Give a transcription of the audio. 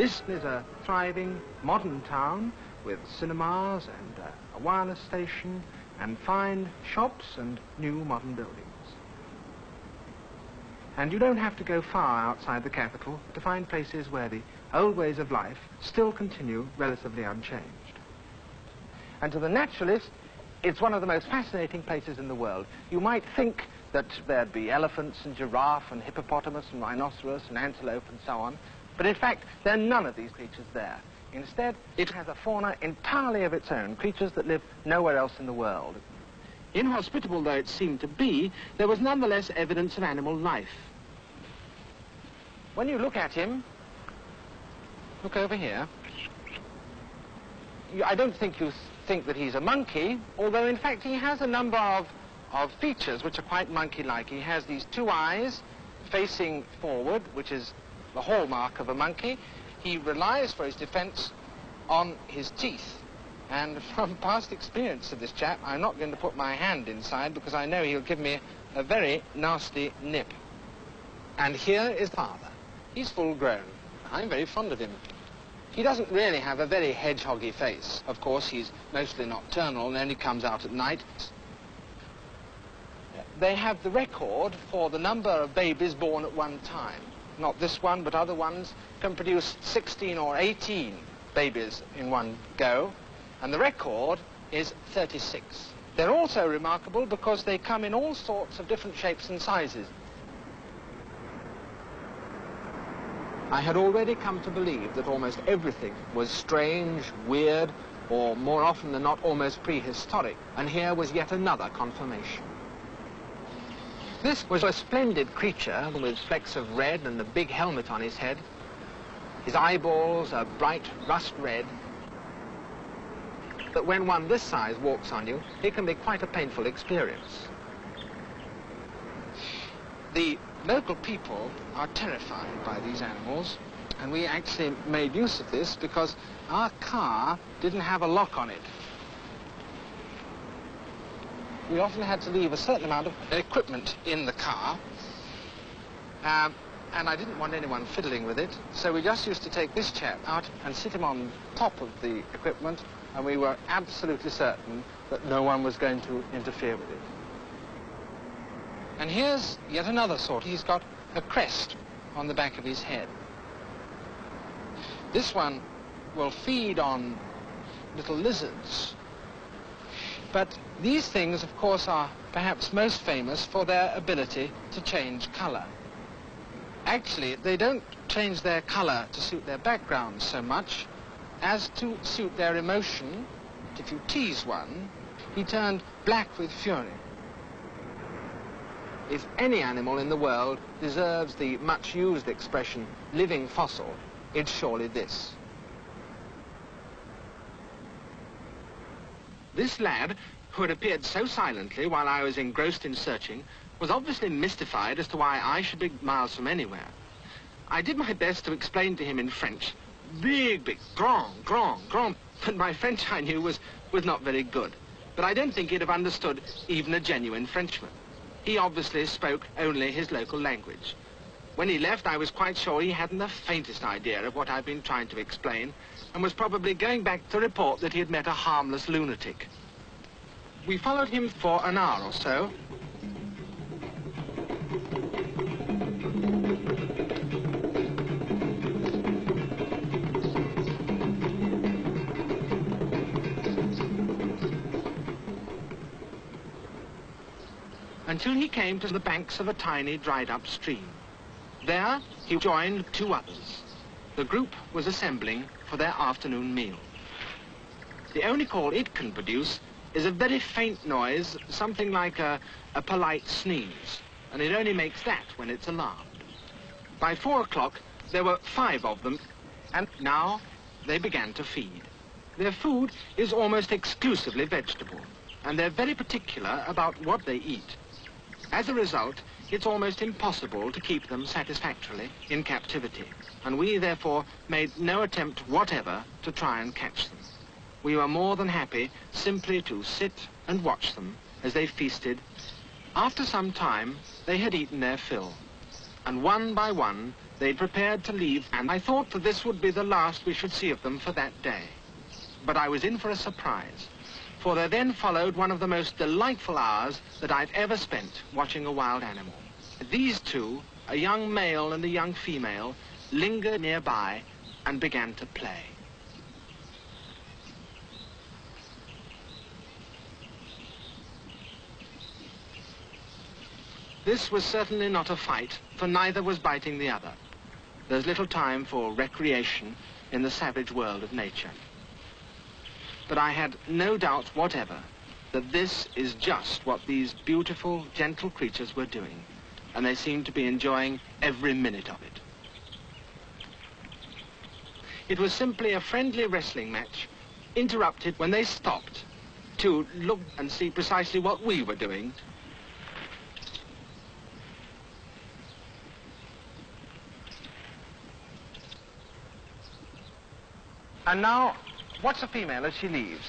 This is a thriving modern town with cinemas and a wireless station and fine shops and new modern buildings. And you don't have to go far outside the capital to find places where the old ways of life still continue relatively unchanged. And to the naturalist, it's one of the most fascinating places in the world. You might think that there'd be elephants and giraffe and hippopotamus and rhinoceros and antelope and so on, but in fact, there are none of these creatures there. Instead, it has a fauna entirely of its own, creatures that live nowhere else in the world. Inhospitable though it seemed to be, there was nonetheless evidence of animal life. When you look at him, look over here, I don't think you think that he's a monkey, although in fact he has a number of features which are quite monkey-like. He has these two eyes facing forward, which is the hallmark of a monkey. He relies for his defense on his teeth. And from past experience of this chap, I'm not going to put my hand inside because I know he'll give me a very nasty nip. And here is father. He's full grown. I'm very fond of him. He doesn't really have a very hedgehoggy face. Of course, he's mostly nocturnal and only comes out at night. They have the record for the number of babies born at one time. Not this one, but other ones can produce 16 or 18 babies in one go, and the record is 36. They're also remarkable because they come in all sorts of different shapes and sizes. I had already come to believe that almost everything was strange, weird, or more often than not almost prehistoric, and here was yet another confirmation. This was a splendid creature with flecks of red and a big helmet on his head. His eyeballs are bright rust red. But when one this size walks on you, it can be quite a painful experience. The local people are terrified by these animals, and we actually made use of this because our car didn't have a lock on it. We often had to leave a certain amount of equipment in the car, and I didn't want anyone fiddling with it, so we just used to take this chap out and sit him on top of the equipment, and we were absolutely certain that no one was going to interfere with it. And here's yet another sort. He's got a crest on the back of his head. This one will feed on little lizards. But these things, of course, are perhaps most famous for their ability to change colour. Actually, they don't change their colour to suit their background so much as to suit their emotion. If you tease one, he turned black with fury. If any animal in the world deserves the much-used expression living fossil, it's surely this. This lad, who had appeared so silently while I was engrossed in searching, was obviously mystified as to why I should be miles from anywhere. I did my best to explain to him in French, big, grand, but my French, I knew, was not very good. But I don't think he'd have understood even a genuine Frenchman. He obviously spoke only his local language. When he left, I was quite sure he hadn't the faintest idea of what I'd been trying to explain, and was probably going back to report that he had met a harmless lunatic. We followed him for an hour or so. Until he came to the banks of a tiny dried-up stream. There, he joined two others. The group was assembling for their afternoon meal. The only call it can produce is a very faint noise, something like a polite sneeze, and it only makes that when it's alarmed. By 4 o'clock, there were 5 of them, and now they began to feed. Their food is almost exclusively vegetable, and they're very particular about what they eat. As a result, it's almost impossible to keep them satisfactorily in captivity, and we therefore made no attempt whatever to try and catch them. We were more than happy simply to sit and watch them as they feasted. After some time, they had eaten their fill, and one by one, they prepared to leave, and I thought that this would be the last we should see of them for that day. But I was in for a surprise, for there then followed one of the most delightful hours that I've ever spent watching a wild animal. These two, a young male and a young female, lingered nearby and began to play. This was certainly not a fight, for neither was biting the other. There's little time for recreation in the savage world of nature. But I had no doubt whatever that this is just what these beautiful, gentle creatures were doing, and they seemed to be enjoying every minute of it. It was simply a friendly wrestling match, interrupted when they stopped to look and see precisely what we were doing. And now, watch the female as she leaves.